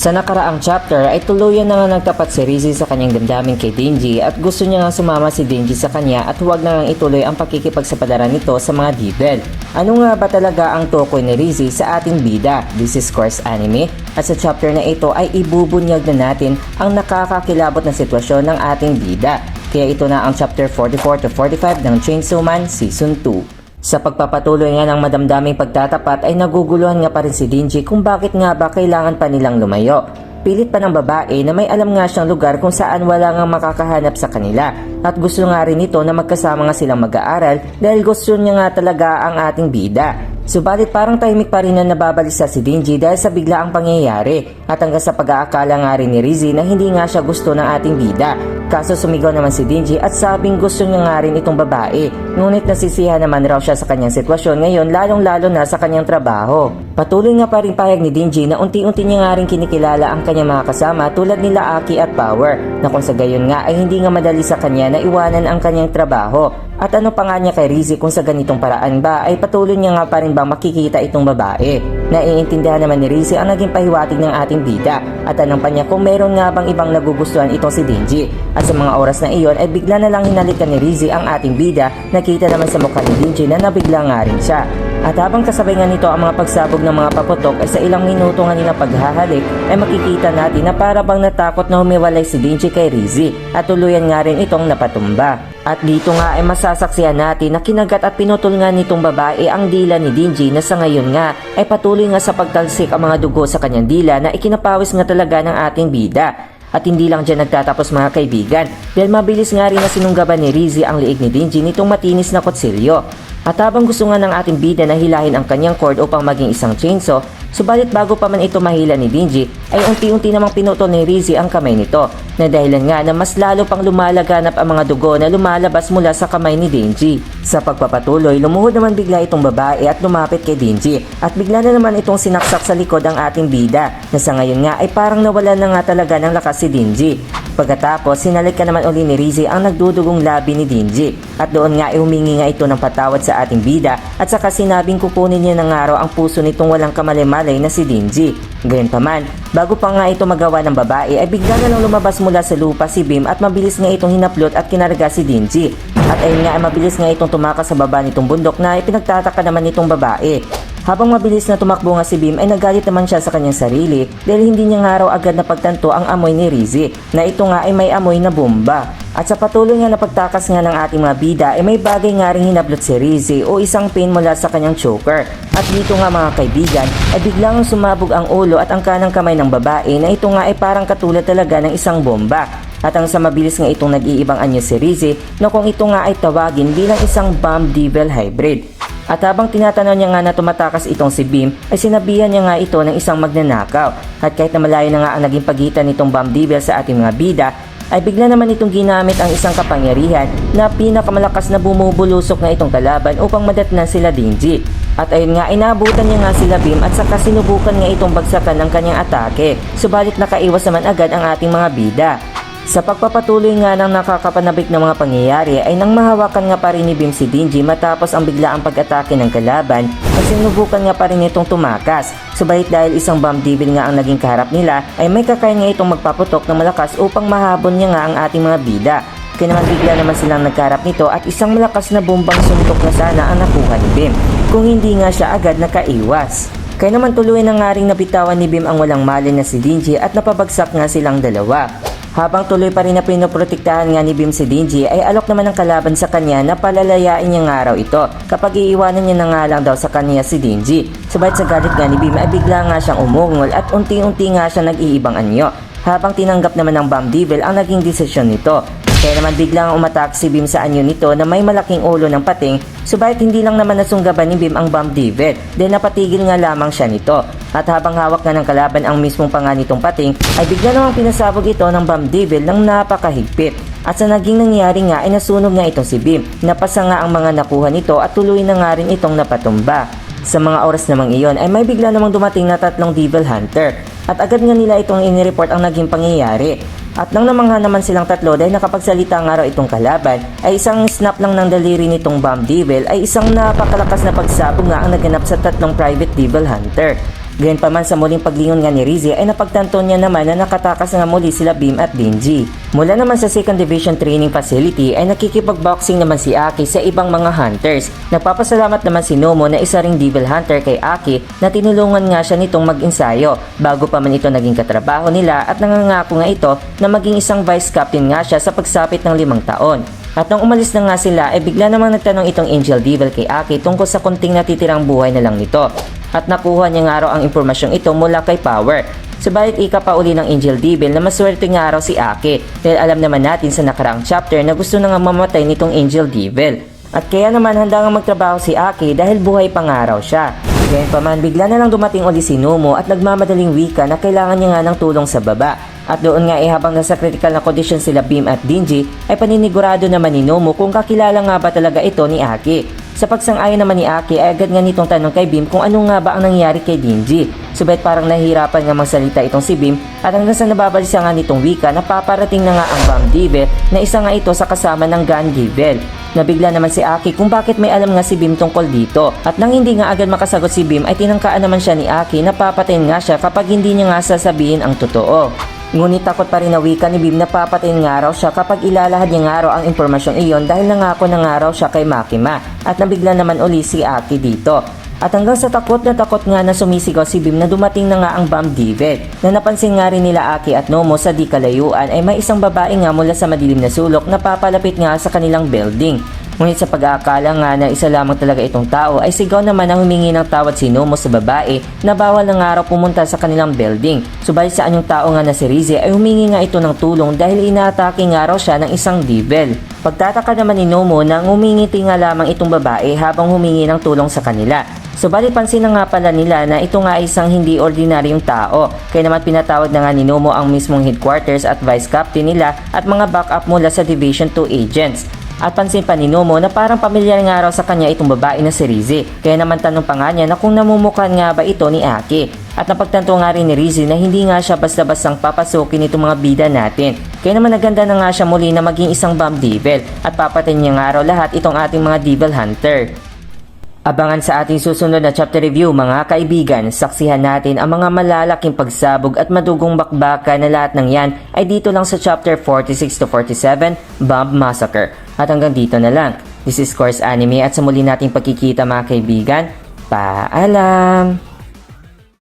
Sa nakaraang chapter ay tuluyan na nga nagtapat si Rizzy sa kanyang damdamin kay Denji at gusto niya nga sumama si Denji sa kanya at huwag na nga ituloy ang pakikipagsapalaran nito sa mga devil. Ano nga ba talaga ang tukoy ni Rizzy sa ating bida? This is Course Anime at sa chapter na ito ay ibubunyag na natin ang nakakakilabot na sitwasyon ng ating bida. Kaya ito na ang chapter 44 to 45 ng Chainsaw Man Season 2. Sa pagpapatuloy nga ng madamdaming pagtatapat ay naguguluhan nga pa rin si Denji kung bakit nga ba kailangan pa nilang lumayo. Pilit pa ng babae na may alam nga siyang lugar kung saan wala nga makakahanap sa kanila at gusto nga rin ito na magkasama nga silang mag-aaral dahil gusto niya nga talaga ang ating bida. Subalit parang tahimik pa rin na nababalisa si Denji dahil sa biglaang pangyayari at hanggang sa pag-aakala nga rin ni Rizzy na hindi nga siya gusto ng ating bida. Kaso sumigaw naman si Denji at sabing gusto niya nga rin itong babae. Ngunit nasisihan naman raw siya sa kanyang sitwasyon ngayon lalong-lalo na sa kanyang trabaho. Patuloy nga pa rin pahayag ni Denji na unti-unti niya nga rin kinikilala ang kanyang mga kasama tulad nila Aki at Power na kung sa gayon nga ay hindi nga madali sa kanya na iwanan ang kanyang trabaho. At ano pa nga niya kay Rizzy kung sa ganitong paraan ba ay patuloy niya nga pa rin bang makikita itong babae. Naiintindihan naman ni Rizzy ang naging pahiwatig ng ating bida at tanong pa niya kung meron nga bang ibang nagugustuhan itong si Denji. At sa mga oras na iyon ay bigla na lang hinalikan ni Rizzy ang ating bida, nakita naman sa mukha ni Denji na nabigla nga rin siya. At habang kasabay nga nito ang mga pagsabog ng mga paputok ay sa ilang minuto nga nilang paghahalik ay makikita natin na para bang natakot na humiwalay si Denji kay Rizzy at tuluyan nga rin itong napatumba. At dito nga ay masasaksihan natin na kinagat at pinutol nga nitong babae ang dila ni Denji na sa ngayon nga ay patuloy nga sa pagtalsik ang mga dugo sa kanyang dila na ikinapawis nga talaga ng ating bida. At hindi lang dyan nagtatapos mga kaibigan dahil mabilis nga rin na sinunggaban ni Rizzy ang liig ni Denji nitong matinis na kutsilyo. At habang gusto nga ng ating bida na hilahin ang kanyang cord upang maging isang chainsaw, subalit bago pa man ito mahila ni Denji ay unti-unti namang pinutol ni Rizzy ang kamay nito na dahilan nga na mas lalo pang lumalaganap ang mga dugo na lumalabas mula sa kamay ni Denji. Sa pagpapatuloy, lumuhod naman bigla itong babae at lumapit kay Denji at bigla na naman itong sinaksak sa likod ang ating bida na sa ngayon nga ay parang nawala na nga talaga ng lakas si Denji. Pagkatapos, sinalikan naman uli ni Rizzy ang nagdudugong labi ni Denji at doon nga ay humingi nga ito ng patawad sa ating bida at saka sinabing kukunin niya ng araw ang puso nitong walang kamalay-malay na si Denji. Gayunpaman, bago pa nga ito magawa ng babae ay bigla na lang lumabas mula sa lupa si Bim at mabilis nga itong hinaplot at kinarga si Denji. At ayun nga ay mabilis nga itong tumakas sa baba nitong bundok na ipinagtataka naman nitong babae. Habang mabilis na tumakbo nga si Bim ay nagalit naman siya sa kanyang sarili dahil hindi niya nga raw agad napagtanto ang amoy ni Rizzy na ito nga ay may amoy na bomba. At sa patuloy nga na pagtakas nga ng ating mga bida ay may bagay nga rin hinablot si Rizzy o isang pin mula sa kanyang choker. At dito nga mga kaibigan ay biglang sumabog ang ulo at ang kanang kamay ng babae na ito nga ay parang katulad talaga ng isang bomba. At ang sa mabilis nga itong nag-iibang anyo si Rizzy na kung ito nga ay tawagin bilang isang bomb devil hybrid. At habang tinatanaw niya nga na tumatakas itong si Bim ay sinabihan niya nga ito ng isang magnanakaw. At kahit na malayo na nga ang naging pagitan nitong bomb devil sa ating mga bida ay bigla naman itong ginamit ang isang kapangyarihan na pinakamalakas na bumubulusok na itong kalaban upang madatnan sila Denji. At ayun nga, inabutan niya nga sila Bim at saka sinubukan nga itong bagsakan ng kanyang atake. Subalit nakaiwas naman agad ang ating mga bida. Sa pagpapatuloy nga ng nakakapanabik na mga pangyayari ay nang mahawakan nga pa rin ni Bim si Denji matapos ang biglaang pag-atake ng kalaban at sinubukan nga pa rin itong tumakas. Subalit dahil isang bomb devil nga ang naging kaharap nila ay may kakaya nga itong magpaputok ng malakas upang mahabon niya nga ang ating mga bida. Kaya naman bigla naman silang nagkaharap nito at isang malakas na bombang suntok na sana ang nakuha ni Bim kung hindi nga siya agad nakaiwas. Kaya naman tuloy na nga ring nabitawan ni Bim ang walang malin na si Denji at napabagsak nga silang dalawa. Habang tuloy pa rin na pinoprotektahan nga ni Bim si Denji ay alok naman ng kalaban sa kanya na palalayain niya nga raw ito kapag iiwanan niya na nga lang daw sa kanya si Denji. Subalit sa galit nga ni Bim ay bigla nga siyang umungol at unti-unti nga siya nag-iibang anyo habang tinanggap naman ng bomb devil ang naging desisyon nito. Kaya naman biglang umatak si Bim sa anyo nito na may malaking ulo ng pating, subalit hindi lang naman nasunggaban ni Bim ang bomb devil dahil napatigil nga lamang siya nito. At habang hawak nga ng kalaban ang mismong panga nitong pating ay bigla namang pinasabog ito ng bomb devil ng napakahigpit. At sa naging nangyari nga ay nasunog nga ito si Bim, napasa nga ang mga nakuha nito at tuloy na nga rin itong napatumba. Sa mga oras namang iyon ay may bigla namang dumating na 3 devil hunter at agad nga nila itong inireport ang naging pangyayari. At nang namangha naman silang tatlo dahil nakapagsalita nga raw itong kalaban, ay isang snap lang ng daliri nitong bomb devil ay isang napakalakas na pagsabog nga ang naganap sa 3 private devil hunter. Gayunpaman sa muling paglingon nga ni Rizzy ay napagtanto niya naman na nakatakas nga muli sila Beam at Denji. Mula naman sa 2nd Division Training Facility ay nakikipagboxing naman si Aki sa ibang mga hunters. Nagpapasalamat naman si Nomo na isa ring Devil Hunter kay Aki na tinulungan nga siya nitong mag-ensayo bago pa man ito naging katrabaho nila at nangangako nga ito na maging isang vice captain nga siya sa pagsapit ng 5 taon. At nung umalis na nga sila ay bigla namang nagtanong itong Angel Devil kay Aki tungkol sa kunting natitirang buhay na lang nito. At nakuha niya nga raw ang impormasyong ito mula kay Power. Subalit ika pa uli ng Angel Devil na maswerte nga raw si Aki dahil alam naman natin sa nakaraang chapter na gusto na nga mamatay nitong Angel Devil. At kaya naman handa nga magtrabaho si Aki dahil buhay pa nga raw siya. Gayunpaman bigla na lang dumating uli si Nomo at nagmamadaling wika na kailangan niya nga ng tulong sa baba. At doon nga habang nasa critical na condition sila Beam at Denji ay paninigurado naman ni Nomo kung kakilala nga ba talaga ito ni Aki. Sa pagsang-ayon naman ni Aki ay agad nga nitong tanong kay Beam kung ano nga ba ang nangyari kay Denji. Subalit parang nahihirapan nga magsalita itong si Beam at hanggang sa nababalisa nga nitong wika na paparating na nga ang Bomb Devil na isa nga ito sa kasama ng Gun Devil. Nabigla naman si Aki kung bakit may alam nga si Beam tungkol dito at nang hindi nga agad makasagot si Beam ay tinangkaan naman siya ni Aki na papatayin nga siya kapag hindi niya nga sasabihin ang totoo. Ngunit takot pa rin na wika ni Beam na papatayin nga raw siya kapag ilalahad niya nga raw ang impormasyong iyon dahil nangako na nga raw siya kay Makima at nabigla naman uli si Aki dito. At hanggang sa takot nga na sumisigaw si Beam na dumating na nga ang Bomb Devil na napansin nga rin nila Aki at Nomo sa di kalayuan ay may isang babae nga mula sa madilim na sulok na papalapit nga sa kanilang building. Ngunit sa pag-aakala nga na isa lamang talaga itong tao ay sigaw naman ang humingi ng tawad si Nomo sa babae na bawal na nga raw pumunta sa kanilang building. Subalit sa anyong tao nga na si Rizzy ay humingi nga ito ng tulong dahil inaatake nga raw siya ng isang devil. Pagtataka naman ni Nomo na ngumingiti nga lamang itong babae habang humingi ng tulong sa kanila. Subalit pansin na nga pala nila na ito nga isang hindi ordinaryong tao. Kaya naman pinatawag na nga ni Nomo ang mismong headquarters at vice captain nila at mga backup mula sa Division 2 agents. At pansin pa ni Nomo na parang pamilyar nga raw sa kanya itong babae na si Rizzy. Kaya naman tanong pa nga niya na kung namumukhaan nga ba ito ni Aki. At napagtanto nga rin ni Rizzy na hindi nga siya basta-bastang papasukin itong mga bida natin. Kaya naman naganda na nga siya muli na maging isang Bomb Devil at papatayin niya nga raw lahat itong ating mga Devil Hunter. Abangan sa ating susunod na chapter review mga kaibigan, saksihan natin ang mga malalaking pagsabog at madugong bakbakan na lahat ng yan ay dito lang sa chapter 46 to 47, Bomb Massacre. At hanggang dito na lang. This is Course Anime at sa muli nating pagkikita mga kaibigan, paalam!